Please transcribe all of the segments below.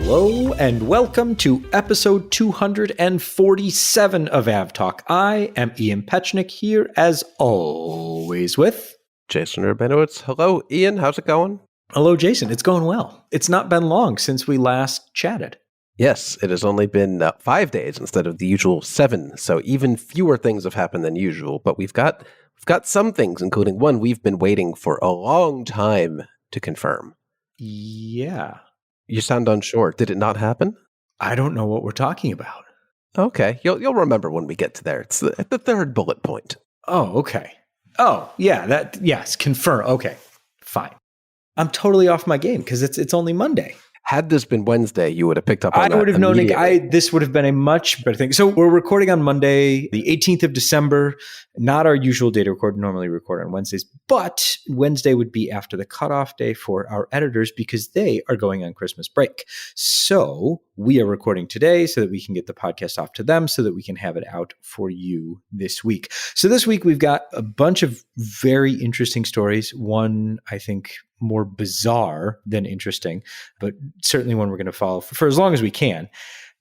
Hello and welcome to episode 247 of AvTalk. I am Ian Petchnick here as always with Jason Rabinowitz. Hello, Ian. How's it going? Hello, Jason. It's going well. It's not been long since we last chatted. Yes, it has only been 5 days instead of the usual 7, so even fewer things have happened than usual. But we've got some things, including one we've been waiting for a long time to confirm. Yeah. You sound unsure. Did it not happen? I don't know what we're talking about. Okay, you'll remember when we get to there. It's the third bullet point. Oh, okay. Oh, yeah. Yes, confirm. Okay, fine. I'm totally off my game because it's only Monday. Had this been Wednesday, you would have picked up on that. I would have known. This would have been a much better thing. So we're recording on Monday, the 18th of December. Not our usual day to record. Normally record on Wednesdays, but Wednesday would be after the cutoff day for our editors because they are going on Christmas break. So we are recording today so that we can get the podcast off to them so that we can have it out for you this week. So this week we've got a bunch of very interesting stories. One, I think, more bizarre than interesting, but certainly one we're going to follow for as long as we can.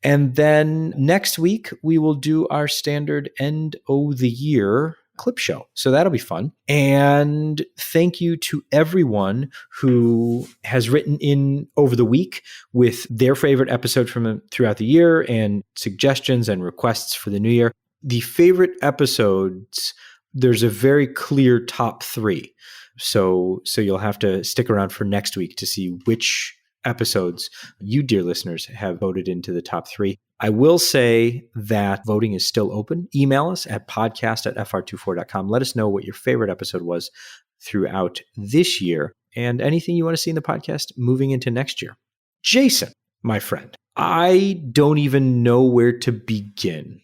And then next week, we will do our standard end of the year clip show. So that'll be fun. And thank you to everyone who has written in over the week with their favorite episode from throughout the year and suggestions and requests for the new year. The favorite episodes, there's a very clear top 3. So you'll have to stick around for next week to see which episodes you, dear listeners, have voted into the top 3. I will say that voting is still open. Email us at podcast@fr24.com. Let us know what your favorite episode was throughout this year and anything you want to see in the podcast moving into next year. Jason, my friend, I don't even know where to begin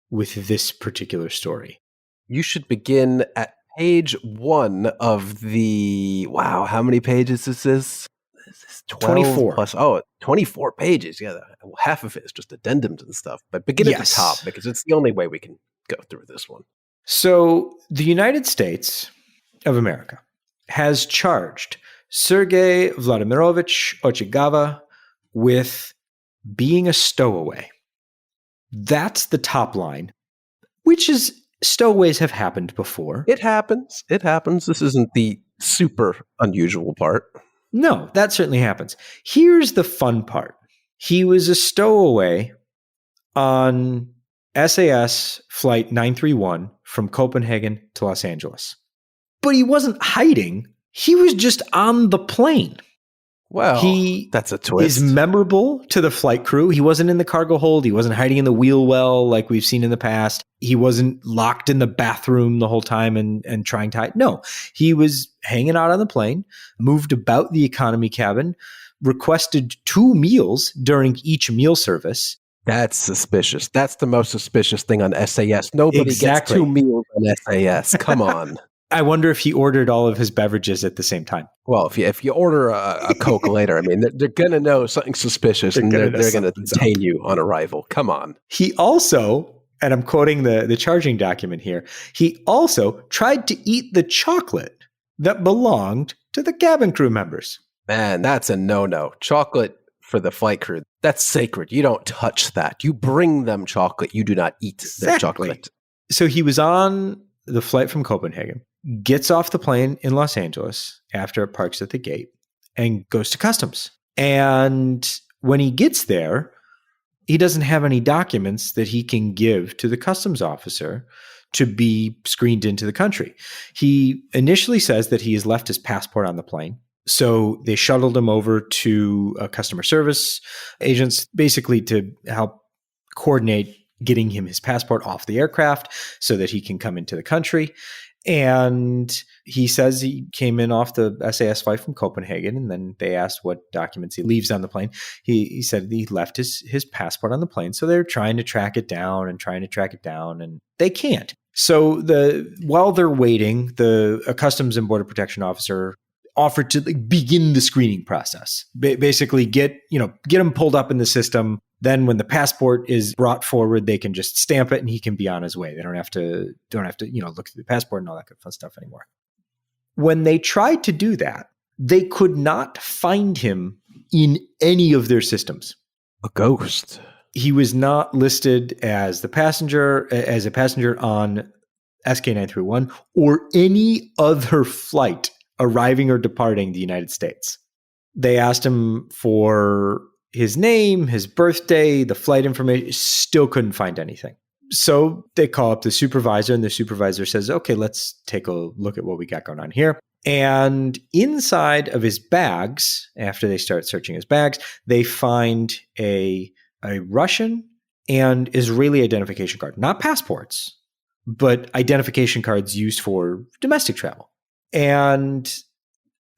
with this particular story. You should begin at page 1 of the, wow, how many pages is this? This is 24. Plus, 24 pages. Yeah, half of it is just addendums and stuff. But begin at the top because it's the only way we can go through this one. So the United States of America has charged Sergei Vladimirovich Ochigava with being a stowaway. That's the top line, which is stowaways have happened before. It happens. This isn't the super unusual part. No, that certainly happens. Here's the fun part. He was a stowaway on SAS Flight 931 from Copenhagen to Los Angeles. But he wasn't hiding. He was just on the plane. Well, that's a twist. Is memorable to the flight crew. He wasn't in the cargo hold. He wasn't hiding in the wheel well like we've seen in the past. He wasn't locked in the bathroom the whole time and trying to hide. No, he was hanging out on the plane, moved about the economy cabin, requested 2 meals during each meal service. That's suspicious. That's the most suspicious thing on SAS. Nobody gets 2 meals on SAS. Come on. I wonder if he ordered all of his beverages at the same time. Well, if you order a Coke later, I mean, they're going to know something suspicious and they're going to detain you on arrival. Come on. He also, and I'm quoting the charging document here, he also tried to eat the chocolate that belonged to the cabin crew members. Man, that's a no-no. Chocolate for the flight crew, that's sacred. You don't touch that. You bring them chocolate. You do not eat their chocolate. So he was on the flight from Copenhagen, gets off the plane in Los Angeles after it parks at the gate and goes to customs. And when he gets there, he doesn't have any documents that he can give to the customs officer to be screened into the country. He initially says that he has left his passport on the plane. So they shuttled him over to customer service agents, basically to help coordinate getting him his passport off the aircraft so that he can come into the country. And he says he came in off the SAS flight from Copenhagen, and then they asked what documents he leaves on the plane. He said he left his passport on the plane. So they're trying to track it down, and they can't. So while they're waiting, a Customs and Border Protection officer offered to begin the screening process. Basically, get him pulled up in the system. Then when the passport is brought forward, they can just stamp it and he can be on his way. They don't have to look through the passport and all that good fun stuff anymore. When they tried to do that, they could not find him in any of their systems. A ghost. He was not listed as a passenger on SK931 or any other flight arriving or departing the United States. They asked him for his name, his birthday, the flight information, still couldn't find anything. So they call up the supervisor, and the supervisor says, okay, let's take a look at what we got going on here. And inside of his bags, after they start searching his bags, they find a Russian and Israeli identification card, not passports, but identification cards used for domestic travel. And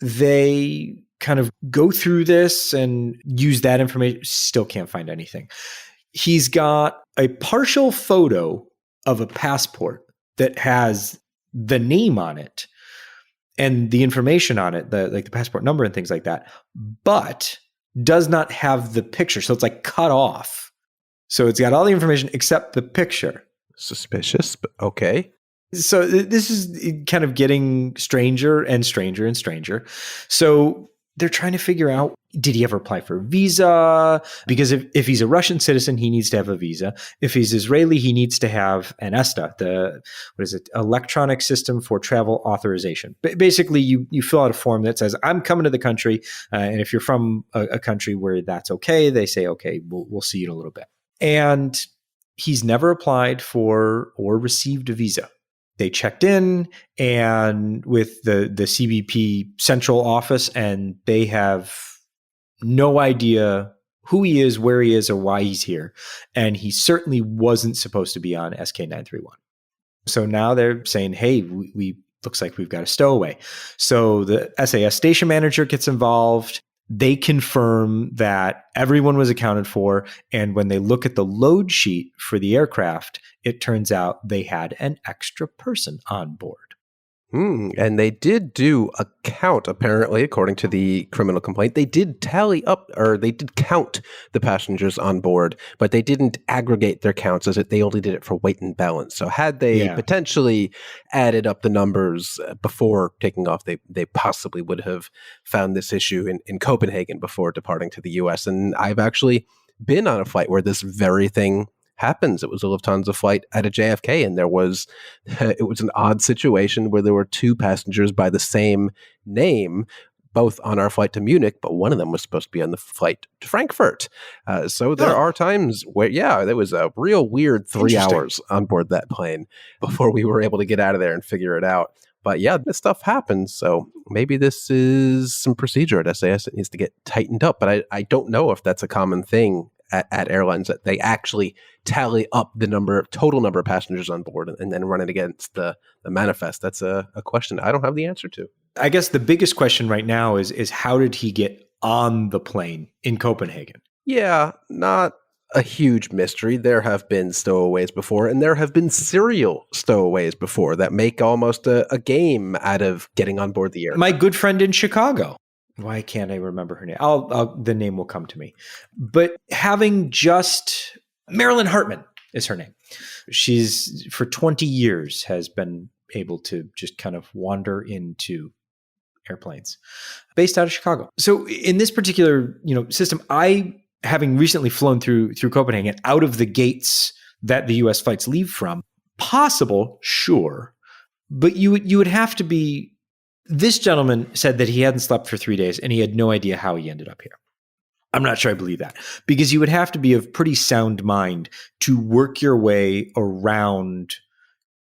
they kind of go through this and use that information, still can't find anything. He's got a partial photo of a passport that has the name on it and the information on it, like the passport number and things like that, but does not have the picture. So it's like cut off. So it's got all the information except the picture. Suspicious, but okay. So this is kind of getting stranger and stranger and stranger. So they're trying to figure out, did he ever apply for a visa? Because if he's a Russian citizen, he needs to have a visa. If he's Israeli, he needs to have an ESTA, Electronic System for Travel Authorization. Basically, you fill out a form that says, I'm coming to the country. And if you're from a country where that's okay, they say, okay, we'll see you in a little bit. And he's never applied for or received a visa. They checked in and with the CBP central office, and they have no idea who he is, where he is, or why he's here. And he certainly wasn't supposed to be on SK931. So now they're saying, hey, we looks like we've got a stowaway. So the SAS station manager gets involved. They confirm that everyone was accounted for. And when they look at the load sheet for the aircraft, it turns out they had an extra person on board. And they did do a count, apparently, according to the criminal complaint. They did tally up, or they did count the passengers on board, but they didn't aggregate their counts as they only did it for weight and balance. So had they potentially added up the numbers before taking off, they possibly would have found this issue in Copenhagen before departing to the US. And I've actually been on a flight where this very thing happens. It was a Lufthansa flight at a JFK, and it was an odd situation where there were two passengers by the same name, both on our flight to Munich, but one of them was supposed to be on the flight to Frankfurt. So there are times where, there was a real weird 3 hours on board that plane before we were able to get out of there and figure it out. But this stuff happens. So maybe this is some procedure at SAS that needs to get tightened up. But I don't know if that's a common thing at airlines, that they actually tally up the total number of passengers on board and then run it against the manifest. That's a question I don't have the answer to. I guess the biggest question right now is how did he get on the plane in Copenhagen? Yeah, not a huge mystery. There have been stowaways before, and there have been serial stowaways before that make almost a game out of getting on board the aircraft. My good friend in Chicago. Why can't I remember her name? The name will come to me. But Marilyn Hartman is her name. She's, for 20 years, has been able to just kind of wander into airplanes based out of Chicago. So in this particular, system, having recently flown through Copenhagen, out of the gates that the US flights leave from, possible, sure, but you would have to be. This gentleman said that he hadn't slept for 3 days and he had no idea how he ended up here. I'm not sure I believe that, because you would have to be of pretty sound mind to work your way around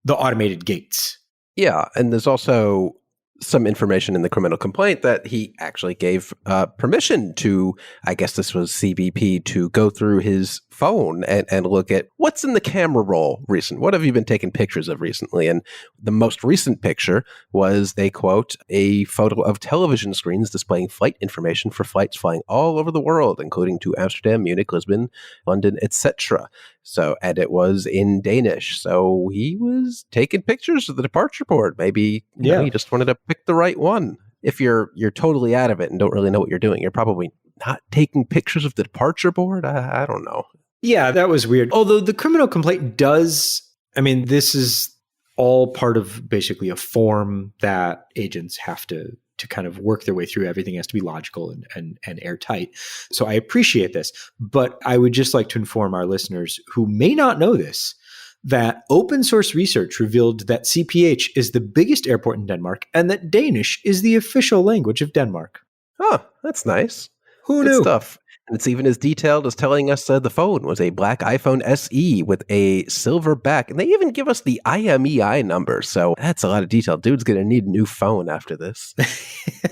the automated gates. Yeah, and there's also some information in the criminal complaint that he actually gave permission to, I guess this was CBP, to go through his phone and look at what's in the camera roll recent. What have you been taking pictures of recently? And the most recent picture was, they quote, a photo of television screens displaying flight information for flights flying all over the world, including to Amsterdam, Munich, Lisbon, London, etc. So, and it was in Danish. So he was taking pictures of the departure board. Maybe he just wanted to pick the right one. If you're totally out of it and don't really know what you're doing, you're probably not taking pictures of the departure board. I don't know. Yeah, that was weird. Although the criminal complaint this is all part of basically a form that agents have to to kind of work their way through. Everything has to be logical and airtight. So I appreciate this, but I would just like to inform our listeners who may not know this, that open source research revealed that CPH is the biggest airport in Denmark and that Danish is the official language of Denmark. Oh, that's nice. Who Good knew? stuff. And it's even as detailed as telling us the phone was a black iPhone SE with a silver back. And they even give us the IMEI number. So that's a lot of detail. Dude's going to need a new phone after this.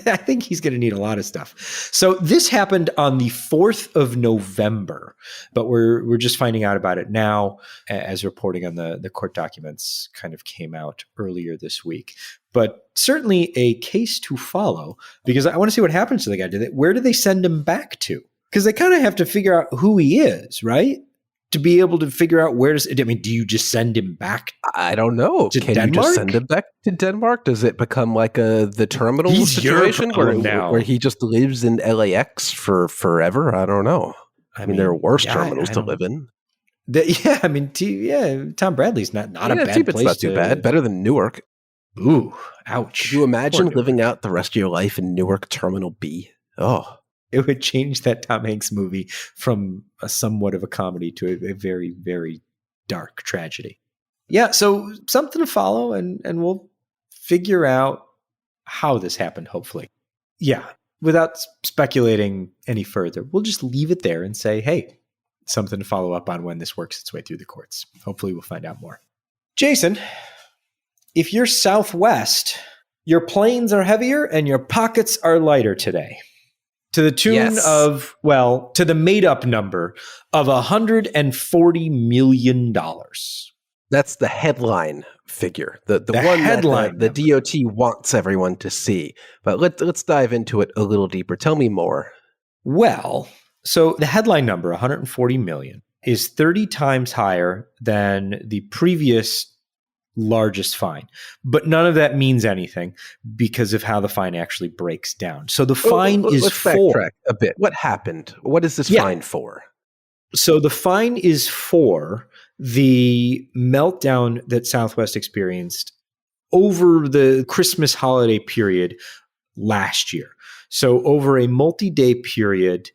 I think he's going to need a lot of stuff. So this happened on the 4th of November, but we're just finding out about it now as reporting on the court documents kind of came out earlier this week. But certainly a case to follow, because I want to see what happens to the guy. Where do they send him back to? Because they kind of have to figure out who he is, right? To be able to figure out do you just send him back? I don't know. Can Denmark? you just send him back to Denmark? Does it become like the terminal situation where he just lives in LAX for forever? I don't know. I mean, there are worse terminals to live in. Tom Bradley's not a bad place. Not too bad. Better than Newark. Ooh, ouch. Could you imagine living out the rest of your life in Newark Terminal B? Oh. It would change that Tom Hanks movie from a somewhat of a comedy to a very, very dark tragedy. Yeah, so something to follow, and we'll figure out how this happened, hopefully. Yeah, without speculating any further, we'll just leave it there and say, hey, something to follow up on when this works its way through the courts. Hopefully we'll find out more. Jason, if you're Southwest, your planes are heavier and your pockets are lighter today. To the tune of, to the made-up number of $140 million. That's the headline figure, the one headline that the DOT wants everyone to see. But let's dive into it a little deeper. Tell me more. Well, so the headline number, $140 million, is 30 times higher than the previous largest fine. But none of that means anything because of how the fine actually breaks down. So the fine is let's backtrack a bit. What happened? What is this fine for? So the fine is for the meltdown that Southwest experienced over the Christmas holiday period last year. So over a multi-day period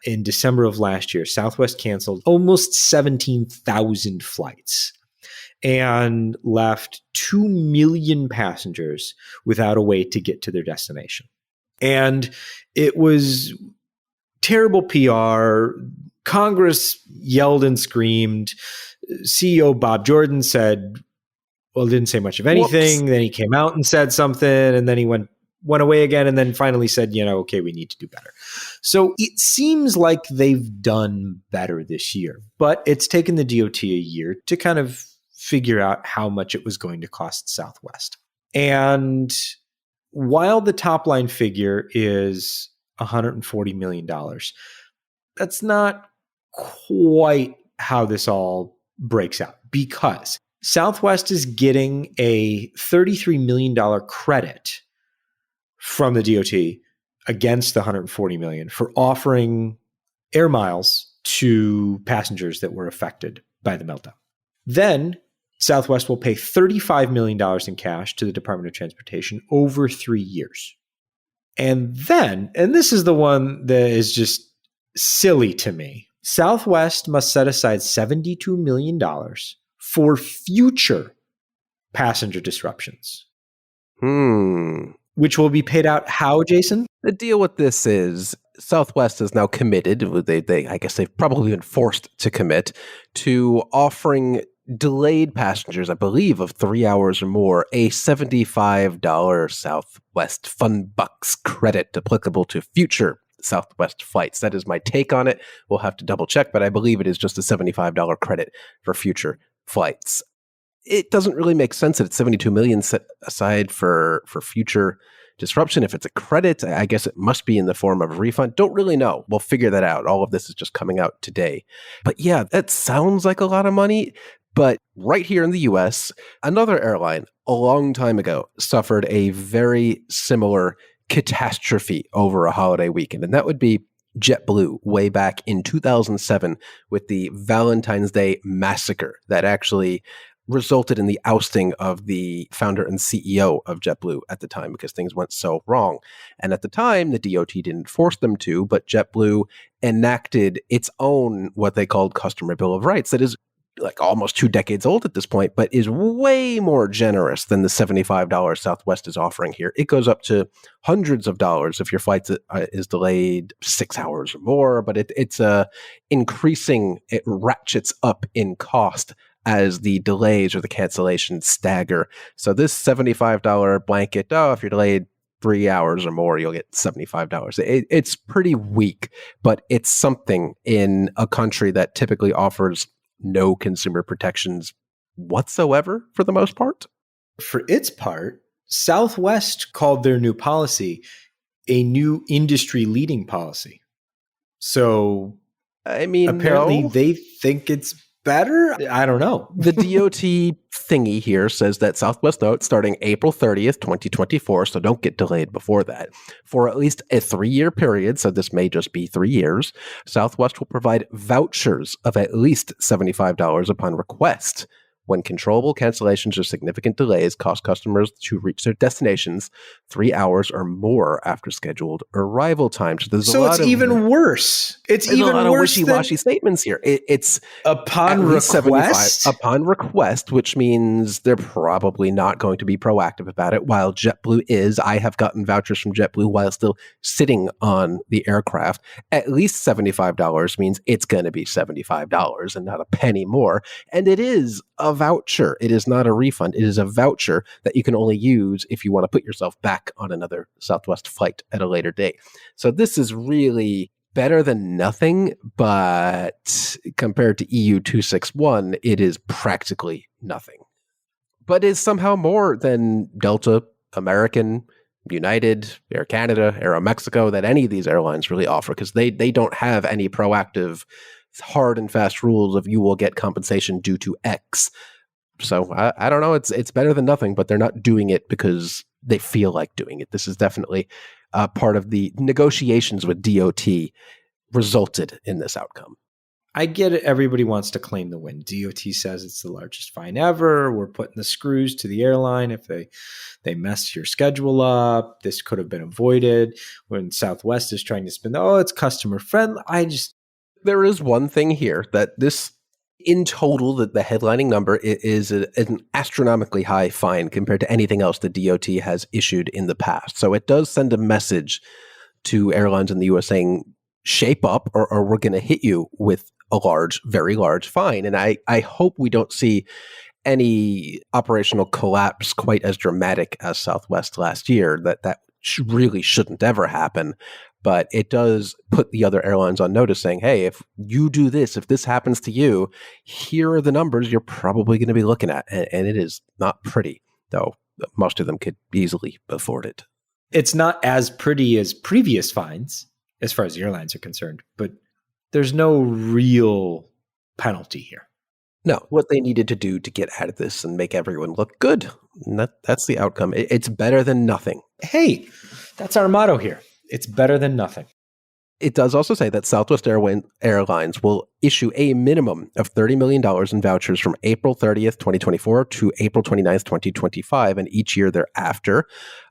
in December of last year, Southwest canceled almost 17,000 flights and left 2 million passengers without a way to get to their destination. And it was terrible PR. Congress yelled and screamed. CEO Bob Jordan said, didn't say much of anything. Whoops. Then he came out and said something, and then he went away again, and then finally said, okay, we need to do better. So it seems like they've done better this year, but it's taken the DOT a year to kind of figure out how much it was going to cost Southwest. And while the top line figure is $140 million, that's not quite how this all breaks out, because Southwest is getting a $33 million credit from the DOT against the $140 million for offering air miles to passengers that were affected by the meltdown. Then Southwest will pay $35 million in cash to the Department of Transportation over 3 years. And then, and this is the one that is just silly to me, Southwest must set aside $72 million for future passenger disruptions. Which will be paid out how, Jason? The deal with this is Southwest is now committed, I guess they've probably been forced to commit, to offering delayed passengers, I believe, of 3 hours or more, a $75 Southwest Fun Bucks credit applicable to future Southwest flights. That is my take on it. We'll have to double check, but I believe it is just a $75 credit for future flights. It doesn't really make sense that it's $72 million set aside for future disruption. If it's a credit, I guess it must be in the form of a refund. Don't really know. We'll figure that out. All of this is just coming out today. But yeah, that sounds like a lot of money. But right here in the US, another airline a long time ago suffered a very similar catastrophe over a holiday weekend. And that would be JetBlue way back in 2007 with the Valentine's Day massacre that actually resulted in the ousting of the founder and CEO of JetBlue at the time because things went so wrong. And at the time, the DOT didn't force them to, but JetBlue enacted its own, what they called Customer Bill of Rights, that is like almost 2 decades old at this point, but is way more generous than the $75 Southwest is offering here. It goes up to hundreds of dollars if your flight is delayed 6 hours or more, but it's increasing, it ratchets up in cost as the delays or the cancellations stagger. So this $75 blanket, if you're delayed 3 hours or more, you'll get $75. It's pretty weak, but it's something in a country that typically offers no consumer protections whatsoever for the most part. For its part, Southwest called their new policy a new industry leading policy. So, I mean, apparently they think it's better. I don't know. The DOT thingy here says that Southwest notes starting April 30th, 2024, so don't get delayed before that, for at least a 3-year period, so this may just be 3 years, Southwest will provide vouchers of at least $75 upon request when controllable cancellations or significant delays cause customers to reach their destinations 3 hours or more after scheduled arrival time. So it's even worse. It's even worse. A lot of worse wishy-washy statements here. It's upon request. Upon request, which means they're probably not going to be proactive about it. While JetBlue is, I have gotten vouchers from JetBlue while still sitting on the aircraft. At least $75 means it's going to be $75 and not a penny more. And it is a voucher. It is not a refund. It is a voucher that you can only use if you want to put yourself back on another Southwest flight at a later date. So this is really better than nothing, but compared to EU 261, it is practically nothing. But is somehow more than Delta, American, United, Air Canada, Aeromexico, that any of these airlines really offer, because they don't have any proactive hard and fast rules of you will get compensation due to X. So I don't know. It's better than nothing, but they're not doing it because they feel like doing it. This is definitely part of the negotiations with DOT resulted in this outcome. I get it. Everybody wants to claim the win. DOT says it's the largest fine ever. We're putting the screws to the airline if they mess your schedule up. This could have been avoided. When Southwest is trying to spin, it's customer friendly. There is one thing here that this, in total, that the headlining number is an astronomically high fine compared to anything else the DOT has issued in the past. So it does send a message to airlines in the US saying, shape up or we're going to hit you with a large, very large fine. And I hope we don't see any operational collapse quite as dramatic as Southwest last year. That really shouldn't ever happen. But it does put the other airlines on notice saying, hey, if you do this, if this happens to you, here are the numbers you're probably going to be looking at. And it is not pretty, though most of them could easily afford it. It's not as pretty as previous fines, as far as the airlines are concerned, but there's no real penalty here. No, what they needed to do to get out of this and make everyone look good. And that's the outcome. It's better than nothing. Hey, that's our motto here. It's better than nothing. It does also say that Southwest Airlines will issue a minimum of $30 million in vouchers from April 30th, 2024 to April 29th, 2025, and each year thereafter.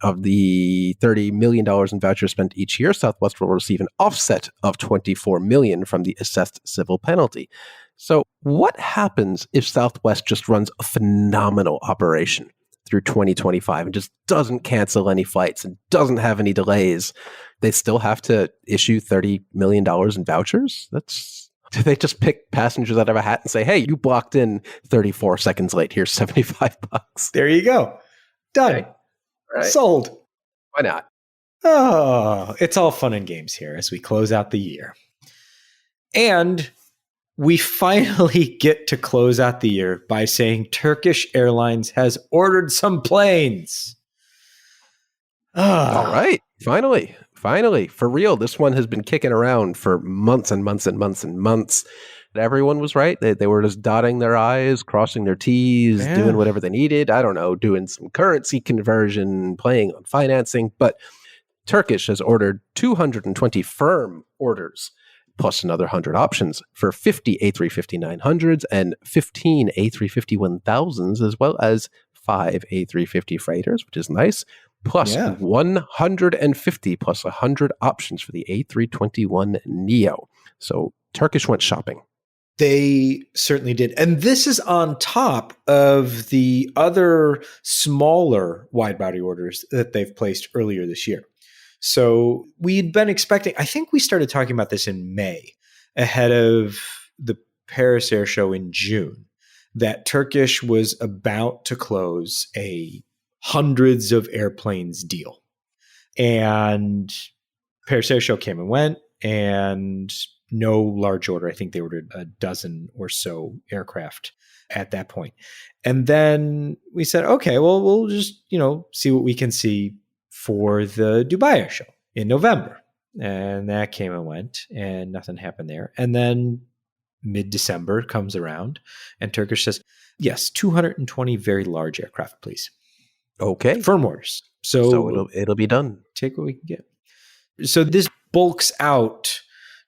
Of the $30 million in vouchers spent each year, Southwest will receive an offset of $24 million from the assessed civil penalty. So what happens if Southwest just runs a phenomenal operation through 2025 and just doesn't cancel any flights and doesn't have any delays? They still have to issue $30 million in vouchers? Do they just pick passengers out of a hat and say, hey, you blocked in 34 seconds late, here's $75? There you go. Done. Okay. Right. Sold. Why not? Oh, it's all fun and games here as we close out the year. And we finally get to close out the year by saying Turkish Airlines has ordered some planes. All right. Finally, for real. This one has been kicking around for months and months and months and months. Everyone was right. They were just dotting their I's, crossing their T's, doing whatever they needed. I don't know, doing some currency conversion, playing on financing. But Turkish has ordered 220 firm orders plus another 100 options for 50 A350-900s and 15 A350-1000s, as well as 5 A350 freighters, which is nice, plus Yeah. 150 plus 100 options for the A321neo. So Turkish went shopping. They certainly did. And this is on top of the other smaller wide body orders that they've placed earlier this year. So we'd been expecting, I think we started talking about this in May, ahead of the Paris Air Show in June, that Turkish was about to close a hundreds of airplanes deal. And Paris Air Show came and went, and no large order. I think they ordered a dozen or so aircraft at that point. And then we said, okay, well, we'll just, see what we can see for the Dubai Air Show in November. And that came and went, and nothing happened there. And then mid-December comes around, and Turkish says, yes, 220 very large aircraft, please. Okay. Firm orders. So it'll be done. Take what we can get. So this bulks out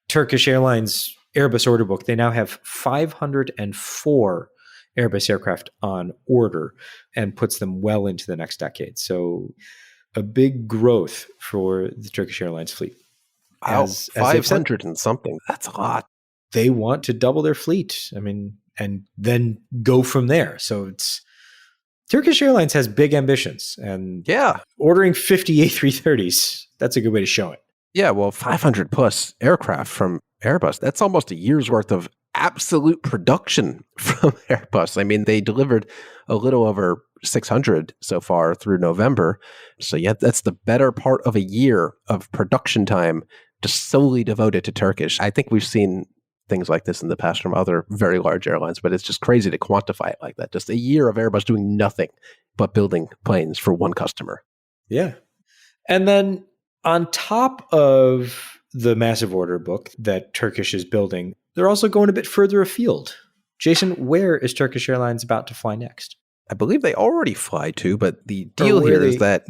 Turkish Airlines Airbus order book. They now have 504 Airbus aircraft on order and puts them well into the next decade. So a big growth for the Turkish Airlines fleet. As 500 and something. That's a lot. They want to double their fleet. And then go from there. So it's Turkish Airlines has big ambitions, and ordering 50 A330s, that's a good way to show it. Yeah, well, 500 plus aircraft from Airbus, that's almost a year's worth of absolute production from Airbus. I mean, they delivered a little over 600 so far through November. So yeah, that's the better part of a year of production time just solely devoted to Turkish. I think we've seen things like this in the past from other very large airlines, but it's just crazy to quantify it like that. Just a year of Airbus doing nothing but building planes for one customer. Yeah. And then on top of the massive order book that Turkish is building, they're also going a bit further afield. Jason, where is Turkish Airlines about to fly next? I believe they already fly to, but the deal here is that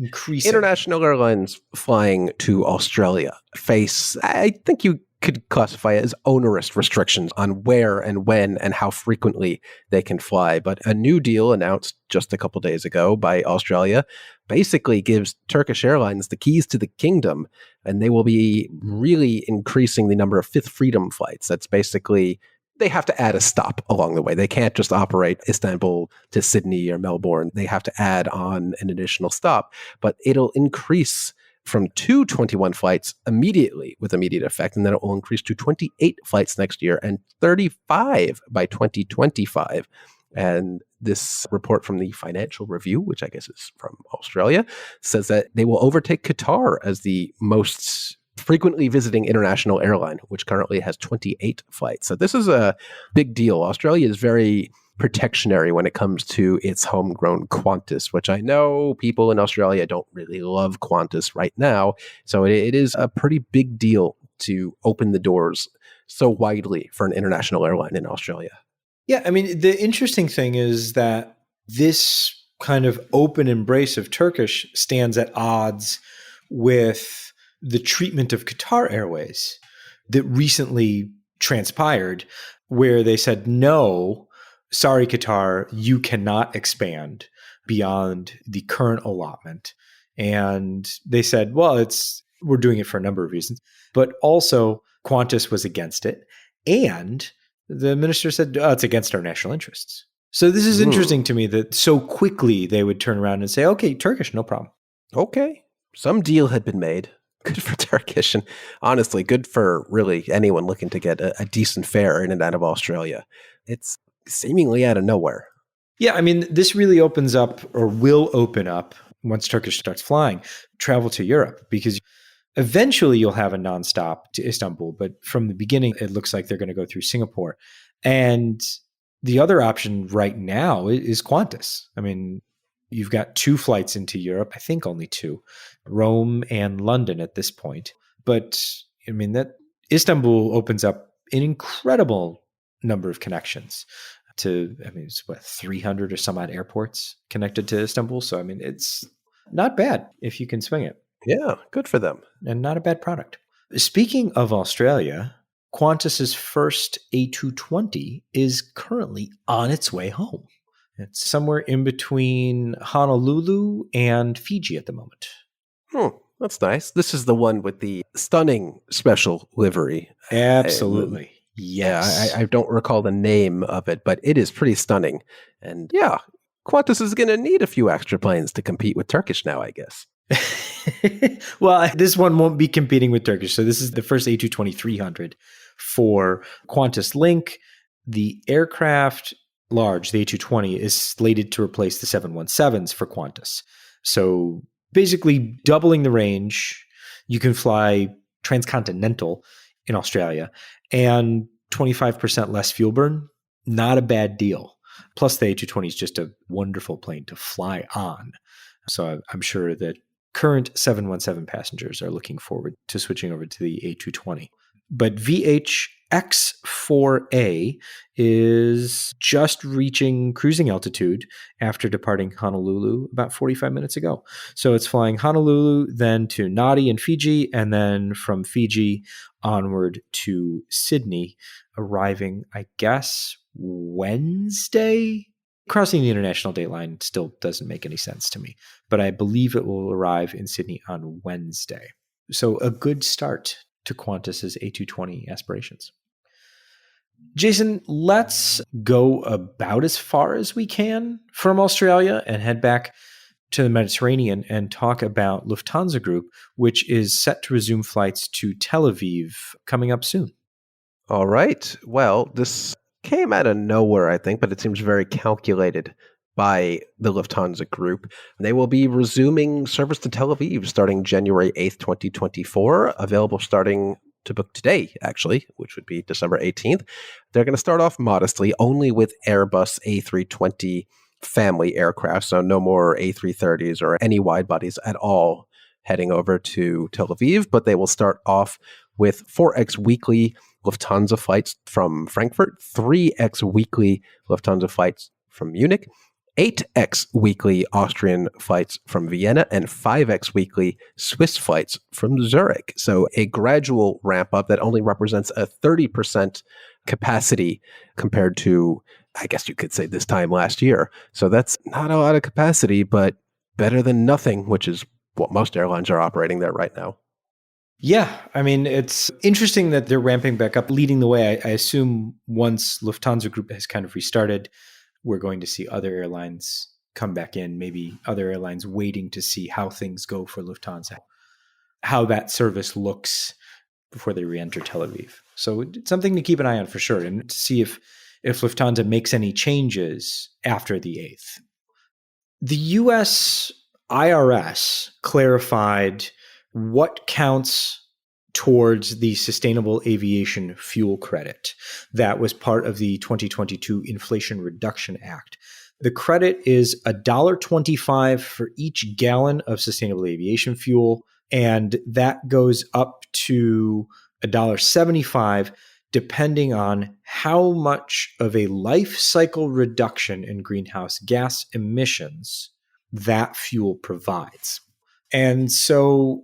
international airlines flying to Australia face, I think you could classify it as onerous restrictions on where and when and how frequently they can fly. But a new deal announced just a couple days ago by Australia basically gives Turkish Airlines the keys to the kingdom, and they will be really increasing the number of Fifth Freedom flights. That's basically, they have to add a stop along the way. They can't just operate Istanbul to Sydney or Melbourne. They have to add on an additional stop, but it'll increase from 221 flights immediately with immediate effect, and then it will increase to 28 flights next year and 35 by 2025. And this report from the Financial Review, which I guess is from Australia, says that they will overtake Qatar as the most frequently visiting international airline, which currently has 28 flights. So this is a big deal. Australia is very protectionary when it comes to its homegrown Qantas, which I know people in Australia don't really love Qantas right now. So it is a pretty big deal to open the doors so widely for an international airline in Australia. Yeah, I mean, the interesting thing is that this kind of open embrace of Turkish stands at odds with the treatment of Qatar Airways that recently transpired, where they said, no, sorry, Qatar, you cannot expand beyond the current allotment. And they said, well, we're doing it for a number of reasons, but also Qantas was against it. And the minister said, it's against our national interests. So this is interesting to me that so quickly they would turn around and say, okay, Turkish, no problem. Okay. Some deal had been made. Good for Turkish, and honestly, good for really anyone looking to get a decent fare in and out of Australia. It's seemingly out of nowhere. Yeah, I mean, this really opens up, or will open up, once Turkish starts flying, travel to Europe, because eventually you'll have a nonstop to Istanbul, but from the beginning, it looks like they're going to go through Singapore. And the other option right now is Qantas. I mean, you've got 2 flights into Europe, I think only 2, Rome and London at this point. But I mean, that Istanbul opens up an incredible number of connections to, I mean, it's 300 or some odd airports connected to Istanbul. So, I mean, it's not bad if you can swing it. Yeah, good for them. And not a bad product. Speaking of Australia, Qantas's first A220 is currently on its way home. It's somewhere in between Honolulu and Fiji at the moment. That's nice. This is the one with the stunning special livery. Absolutely. Yes. Yeah, I don't recall the name of it, but it is pretty stunning. And yeah, Qantas is going to need a few extra planes to compete with Turkish now, I guess. Well, this one won't be competing with Turkish. So this is the first A220-300 for Qantas Link. The aircraft large, the A220, is slated to replace the 717s for Qantas. So basically doubling the range. You can fly transcontinental in Australia and 25% less fuel burn. Not a bad deal. Plus, the A220 is just a wonderful plane to fly on. So I'm sure that current 717 passengers are looking forward to switching over to the A220. But VHX4A is just reaching cruising altitude after departing Honolulu about 45 minutes ago. So it's flying Honolulu, then to Nadi in Fiji, and then from Fiji onward to Sydney, arriving, I guess, Wednesday? Crossing the international date line still doesn't make any sense to me, but I believe it will arrive in Sydney on Wednesday. So a good start to Qantas's A220 aspirations. Jason, let's go about as far as we can from Australia and head back to the Mediterranean and talk about Lufthansa Group, which is set to resume flights to Tel Aviv coming up soon. All right. Well, this came out of nowhere, I think, but it seems very calculated by the Lufthansa Group. They will be resuming service to Tel Aviv starting January 8th, 2024, available starting to book today, actually, which would be December 18th. They're going to start off modestly, only with Airbus A320 family aircraft, so no more A330s or any wide bodies at all heading over to Tel Aviv, but they will start off with 4X weekly Lufthansa flights from Frankfurt, 3X weekly Lufthansa flights from Munich, 8X weekly Austrian flights from Vienna, and 5X weekly Swiss flights from Zurich. So a gradual ramp up that only represents a 30% capacity compared to, I guess you could say, this time last year. So that's not a lot of capacity, but better than nothing, which is what most airlines are operating there right now. Yeah, I mean, it's interesting that they're ramping back up, leading the way. I assume once Lufthansa Group has kind of restarted, we're going to see other airlines come back in, maybe other airlines waiting to see how things go for Lufthansa, how that service looks before they re-enter Tel Aviv. So it's something to keep an eye on for sure, and to see if Lufthansa makes any changes after the 8th. The US IRS clarified what counts towards the Sustainable Aviation Fuel Credit that was part of the 2022 Inflation Reduction Act. The credit is $1.25 for each gallon of sustainable aviation fuel, and that goes up to $1.75 depending on how much of a life cycle reduction in greenhouse gas emissions that fuel provides. And so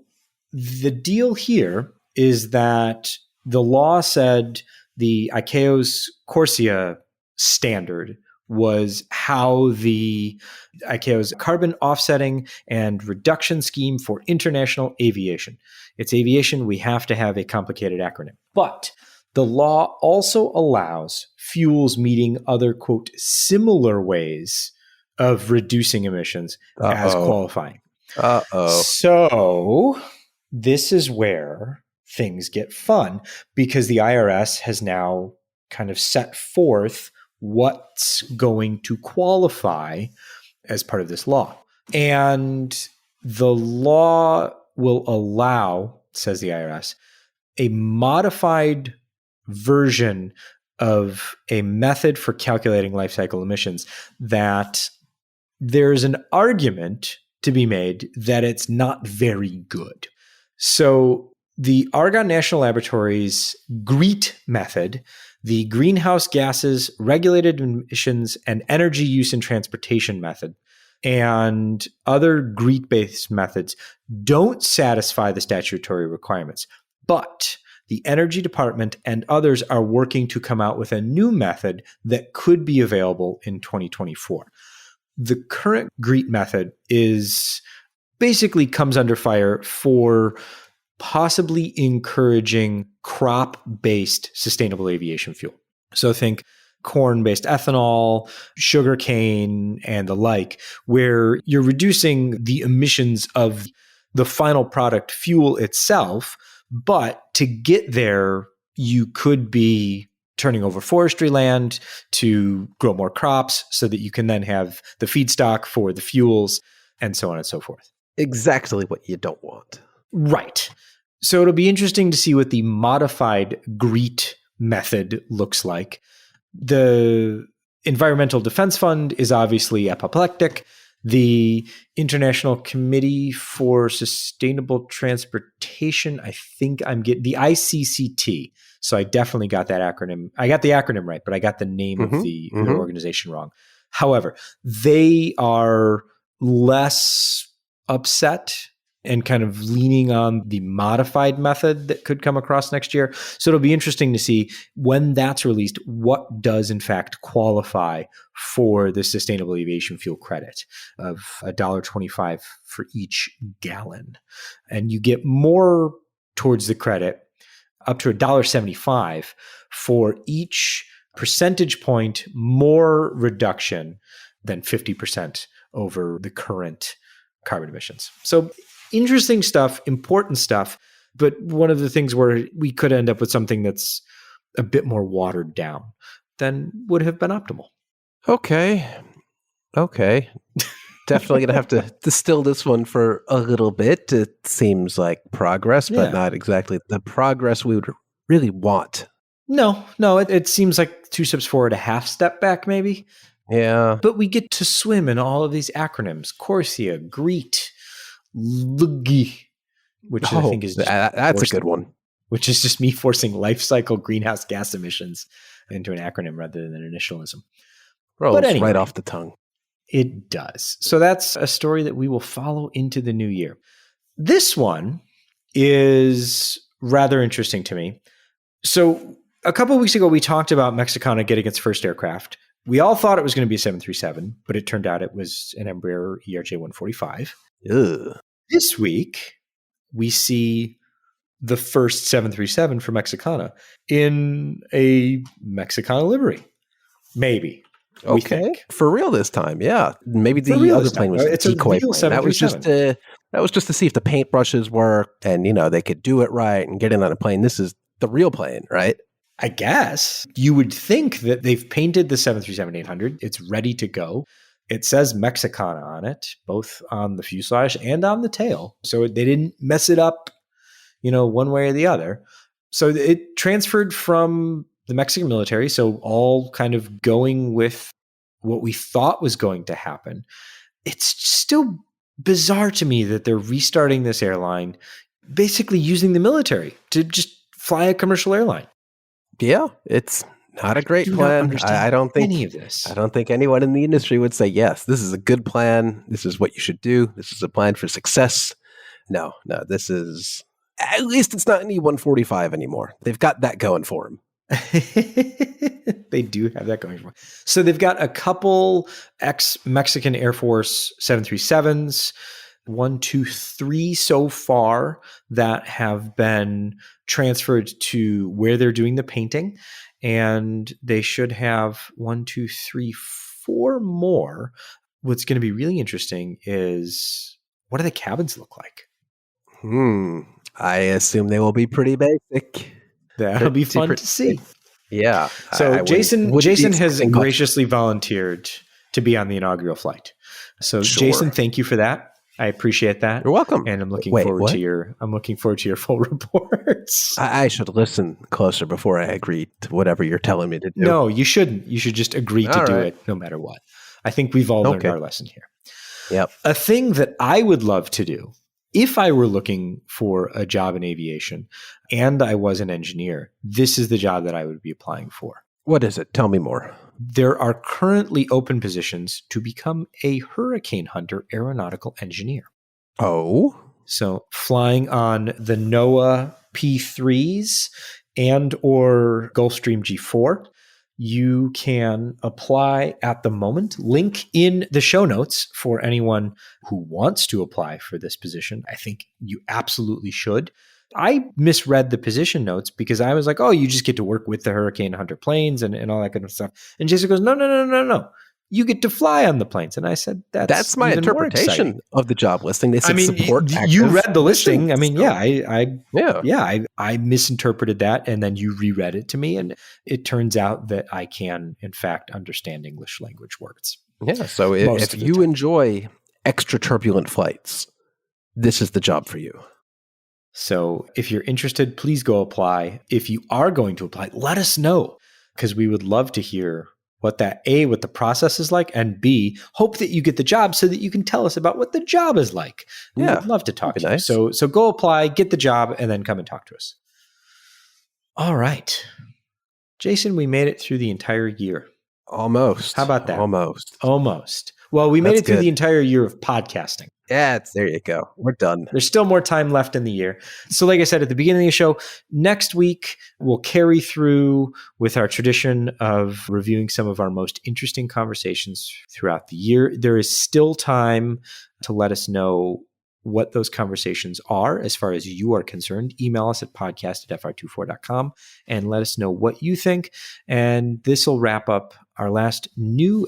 the deal here is that the law said the ICAO's CORSIA standard was how the ICAO's carbon offsetting and reduction scheme for international aviation. It's aviation, we have to have a complicated acronym. But the law also allows fuels meeting other, quote, similar ways of reducing emissions as qualifying. So this is where things get fun, because the IRS has now kind of set forth what's going to qualify as part of this law. And the law will allow, says the IRS, a modified version of a method for calculating life cycle emissions that there's an argument to be made that it's not very good. So the Argonne National Laboratory's GREET method, the Greenhouse Gases, Regulated Emissions, and Energy Use in Transportation method, and other GREET-based methods don't satisfy the statutory requirements. But the Energy Department and others are working to come out with a new method that could be available in 2024. The current GREET method is basically comes under fire for possibly encouraging crop-based sustainable aviation fuel. So think corn-based ethanol, sugarcane, and the like, where you're reducing the emissions of the final product fuel itself, but to get there, you could be turning over forestry land to grow more crops so that you can then have the feedstock for the fuels and so on and so forth. Exactly what you don't want. Right. So it'll be interesting to see what the modified GREET method looks like. The Environmental Defense Fund is obviously apoplectic. The International Committee for Sustainable Transportation, I think I'm getting the ICCT. So I definitely got that acronym. I got the acronym right, but I got the name of the organization wrong. However, they are less upset and kind of leaning on the modified method that could come across next year. So it'll be interesting to see when that's released, what does in fact qualify for the sustainable aviation fuel credit of $1.25 for each gallon. And you get more towards the credit up to $1.75 for each percentage point more reduction than 50% over the current carbon emissions. So interesting stuff, important stuff, but one of the things where we could end up with something that's a bit more watered down than would have been optimal. Okay. Definitely going to have to distill this one for a little bit. It seems like progress, but not exactly the progress we would really want. No, it seems like 2 steps forward, a half step back maybe. Yeah. But we get to swim in all of these acronyms: CORSIA, GREET, LUGI, which I think is that's a good one. Which is just me forcing life cycle greenhouse gas emissions into an acronym rather than an initialism. Rolls anyway, right off the tongue. It does. So that's a story that we will follow into the new year. This one is rather interesting to me. So a couple of weeks ago, we talked about Mexicana getting its first aircraft. We all thought it was going to be a 737, but it turned out it was an Embraer ERJ-145. Ugh. This week, we see the first 737 for Mexicana in a Mexicana livery. Maybe. Okay. For real this time, yeah. Maybe the other plane was a decoy plane. That was just to see if the paintbrushes worked and, they could do it right and get in on a plane. This is the real plane, right? I guess. You would think that they've painted the 737-800. It's ready to go. It says Mexicana on it, both on the fuselage and on the tail. So they didn't mess it up, one way or the other. So it transferred from the Mexican military. So all kind of going with what we thought was going to happen. It's still bizarre to me that they're restarting this airline, basically using the military to just fly a commercial airline. Yeah, it's not a great plan. I don't think any of this. I don't think anyone in the industry would say, yes, this is a good plan. This is what you should do. This is a plan for success. No, this is, at least it's not an E-145 anymore. They've got that going for them. They do have that going for them. So they've got a couple ex-Mexican Air Force 737s, 1, 2, 3 so far that have been transferred to where they're doing the painting. And they should have 1, 2, 3, 4 more. What's going to be really interesting is, what do the cabins look like? I assume they will be pretty basic. That'll be fun to see. Yeah. So Jason has graciously volunteered to be on the inaugural flight. So Jason, thank you for that. I appreciate that. You're welcome. And I'm looking forward to your full reports. I should listen closer before I agree to whatever you're telling me to do. No, you shouldn't. You should just agree to do it no matter what. I think we've all learned our lesson here. Yep. A thing that I would love to do if I were looking for a job in aviation and I was an engineer, this is the job that I would be applying for. What is it? Tell me more. There are currently open positions to become a hurricane hunter aeronautical engineer. Oh? So flying on the NOAA P3s and or Gulfstream G4. You can apply at the moment. Link in the show notes for anyone who wants to apply for this position. I think you absolutely should. I misread the position notes because I was like, oh, you just get to work with the Hurricane Hunter planes and all that kind of stuff. And Jason goes, no. You get to fly on the planes. And I said, that's my even interpretation of the job listing. They said support you read the listing. missions. I misinterpreted that. And then you reread it to me. And it turns out that I can, in fact, understand English language words. Yeah. So if you enjoy extra turbulent flights, this is the job for you. So if you're interested, please go apply. If you are going to apply, let us know, because we would love to hear what the process is like, and B, hope that you get the job so that you can tell us about what the job is like. We would love to talk to you. So go apply, get the job, and then come and talk to us. All right. Jason, we made it through the entire year. Almost. How about that? Almost. Well, we made it through the entire year of podcasting. Yeah, there you go. We're done. There's still more time left in the year. So like I said at the beginning of the show, next week we'll carry through with our tradition of reviewing some of our most interesting conversations throughout the year. There is still time to let us know what those conversations are as far as you are concerned. Email us at podcast@fr24.com and let us know what you think. And this will wrap up our last full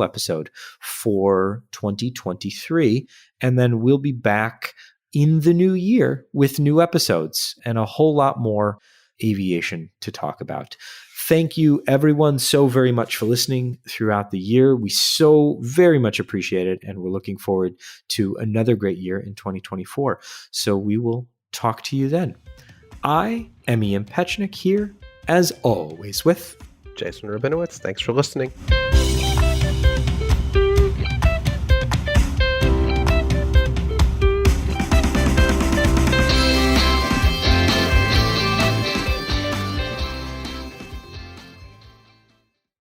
episode for 2023. And then we'll be back in the new year with new episodes and a whole lot more aviation to talk about. Thank you, everyone, so very much for listening throughout the year. We so very much appreciate it, and we're looking forward to another great year in 2024. So we will talk to you then. I am Ian Petchnick here, as always, with Jason Rabinowitz. Thanks for listening.